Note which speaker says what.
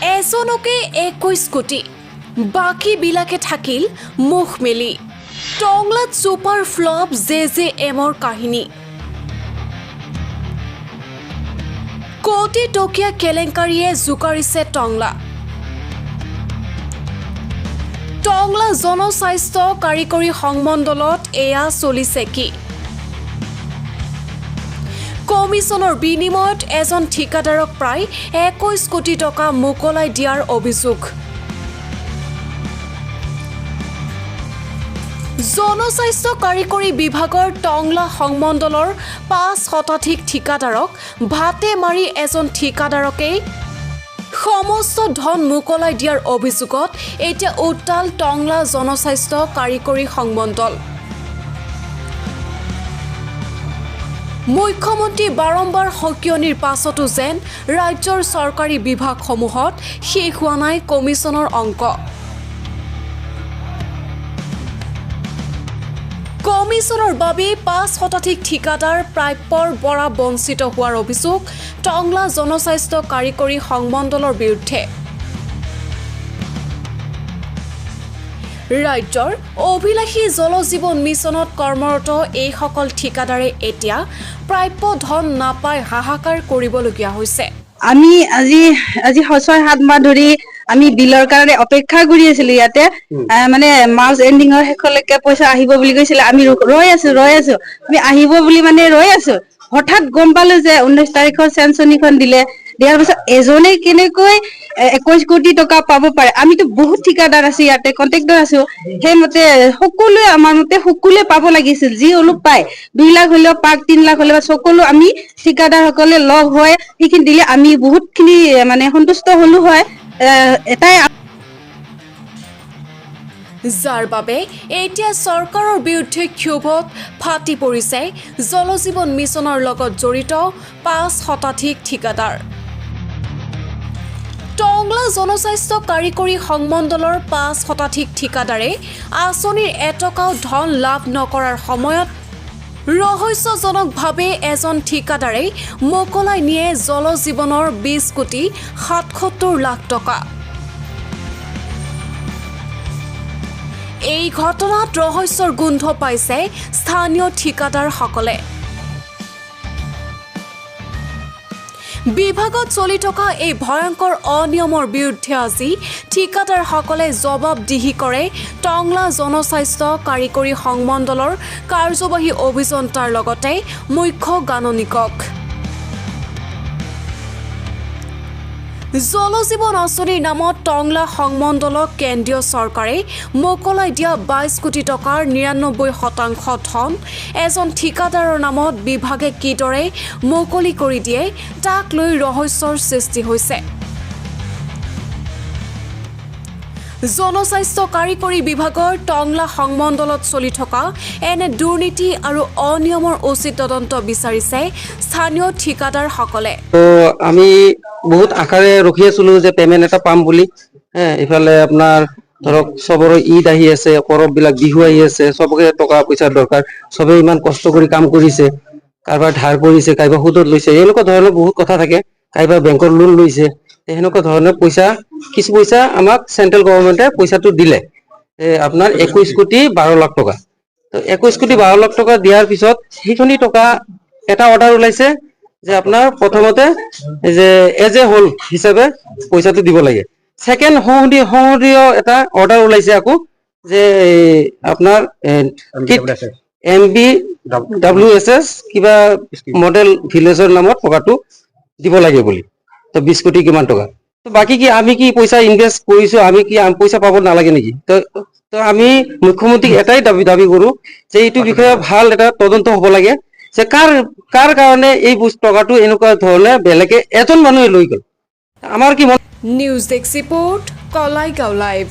Speaker 1: এজনকে 21 কোটি বাকী বিলাকে থাকিল মুখ মেলি টংলাত সুপাৰ ফ্লপ JJMৰ কাহিনী কোটি টকীয়া কেলেংকাৰীয়ে জুকাৰিছে টংলা জনস্বাস্থ্য কাৰিকৰী সংমণ্ডলত এয়া চলিছে কি কমিছনৰ বিনিময়ত এজন ঠিকাদাৰক প্ৰায় 21 কোটি টকা মোকলাই দিয়াৰ অভিযোগ জনস্বাস্থ্য কাৰিকৰী বিভাগৰ টংলা সংমণ্ডলৰ 5 শতাধিক ঠিকাদাৰক ভাতে মাৰি এজন ঠিকাদাৰকে সমস্ত ধন মোকলাই দিয়াৰ অভিযোগত এতিয়া উত্তাল টংলা জনস্বাস্থ্য কাৰিকৰী সংমণ্ডল মুখ্যমন্ত্ৰী বাৰম্বাৰ সকিয়নিৰ পাছতো যেন ৰাজ্যৰ চৰকাৰী বিভাগসমূহত শেষ হোৱা নাই কমিছনৰ অংক কমিছনৰ বাবে 5 শতাধিক ঠিকাদাৰ প্ৰাপ্যৰ পৰা বঞ্চিত হোৱাৰ অভিযোগ টংলা জনস্বাস্থ্য কাৰিকৰী সংমণ্ডলৰ বিৰুদ্ধে ৰাজ্যৰ অভিলাষী জল জীৱন মিছনত কৰ্মৰত এইসকল ঠিকাদাৰে এতিয়া প্ৰাপ্য ধন নাপাই হাহাকাৰ কৰিবলগীয়া হৈছে
Speaker 2: আমি আজি 6-7 মাহ ধৰি আমি বিলৰ কাৰণে অপেক্ষা কৰি আছিলো ইয়াতে মানে মাৰ্চ এন্ডিঙৰ শেষলৈকে পইচা আহিব বুলি কৈছিল আমি ৰৈ আছো আমি আহিব বুলি মানে ৰৈ আছো হঠাৎ গম পালো যে 19 তাৰিখৰ চেঞ্চনীখন দিলে দিয়াৰ পিছত এজনে কেনেকৈ 21 কোটি টকা পাব পাৰে আমিতো বহুত ঠিকাদাৰ আছে ইয়াতে কন্ট্ৰেক্টৰ আছো সেইমতে সকলোৱে আমাৰ মতে সকলোৱে পাব লাগিছিল যি অলপ পায় 2 লাখ হলেও পাক 3 লাখ হলেও সকলো আমি ঠিকাদাৰ সকলে লগ হৈ সেইখিনি দিলে আমি বহুতখিনি মানে সন্তুষ্ট হলো হয় এটাই
Speaker 1: যাৰ বাবে এতিয়া চৰকাৰৰ বিৰুদ্ধে ক্ষোভত ফাটি পৰিছে জল জীৱন মিছনৰ লগত জড়িত 5 শতাধিক ঠিকাদাৰ টংলা জনস্বাস্থ্য কাৰিকৰী সংমণ্ডলৰ 5 শতাধিক ঠিকাদাৰে আঁচনিৰ এটকাও ধন লাভ নকৰাৰ সময়ত ৰহস্যজনকভাৱে এজন ঠিকাদাৰে মোকলাই নিয়ে জল জীৱনৰ 20 কোটি 77 লাখ টকা এই ঘটনাত ৰহস্যৰ গোন্ধ পাইছে স্থানীয় ঠিকাদাৰসকলে বিভাগত চলি থকা এই ভয়ংকৰ অনিয়মৰ বিৰুদ্ধে আজি ঠিকাদাৰসকলে জবাবদিহি কৰে টংলা জনস্বাস্থ্য কাৰিকৰী সংমণ্ডলৰ কাৰ্যবাহী অভিযন্তাৰ লগতে মুখ্য গাণনিকক জল জীৱন আঁচনিৰ নামত টংলা সংমণ্ডলক কেন্দ্ৰীয় চৰকাৰে মোকলাই দিয়া 22 কোটি টকাৰ 99% ধন এজন ঠিকাদাৰৰ নামত বিভাগে কিদৰে মুকলি কৰি দিয়ে তাক লৈ ৰহস্যৰ সৃষ্টি হৈছে জনস্বাস্থ্য কাৰিকৰী বিভাগৰ টংলা সংমণ্ডলত চলি থকা এনে দুৰ্নীতি আৰু অনিয়মৰ উচিত তদন্ত বিচাৰিছে স্থানীয় ঠিকাদাৰসকলে
Speaker 3: আমি বহুত আশাৰে ৰখি আছিলো যে পেমেন্ট এটা পাম বুলি ইফালে আপোনাৰ ধৰক সবৰে ঈদ আহি আছে পৰব বিলাক বিহু আহি আছে সবকে টকা পইচা দৰকাৰ সবে ইমান কষ্ট কৰি কাম কৰিছে কাৰবাৰ ধাৰ কৰিছে কাইবা সুদত লৈছে এনেকুৱা ধৰণৰ বহুত কথা থাকে কাইবা বেংকৰ লোন লৈছে এনেকুৱা ধৰণৰ কিছু পইচা আমাক সেন্ট্ৰেল গভৰ্ণমেন্টে পইচাটো দিলে আপোনাৰ 21 কোটি 12 লাখ টকা তো 21 কোটি 12 লাখ টকা দিয়াৰ পিছত সেইখিনি টকা এটা অৰ্ডাৰ ওলাইছে যে আপোনাৰ প্ৰথমতে যে এজ এ হোল হিচাপে পইচাটো দিব লাগে সেকেন্ড সংসদীয় এটা অৰ্ডাৰ ওলাইছে আকৌ যে আপোনাৰ MBWSS কিবা মডেল ভিলেজৰ নামত টকাটো দিব লাগে বুলি তো 20 কোটি কিমান টকা তো বাকি কি আমি কি পইচা ইনভেস্ট কৰিছো আমি কি পইচা পাব নালাগে নেকি তো আমি মুখ্যমন্ত্ৰীক এটাই দাবী কৰো যে এইটো বিষয়ে ভাল এটা তদন্ত হ'ব লাগে যে কাৰ কাৰণে এই টকাটো এনেকুৱা ধৰণে বেলেগে এজন মানুহে লৈ গ'ল আমাৰ কি
Speaker 1: news desk report Kalaigaon live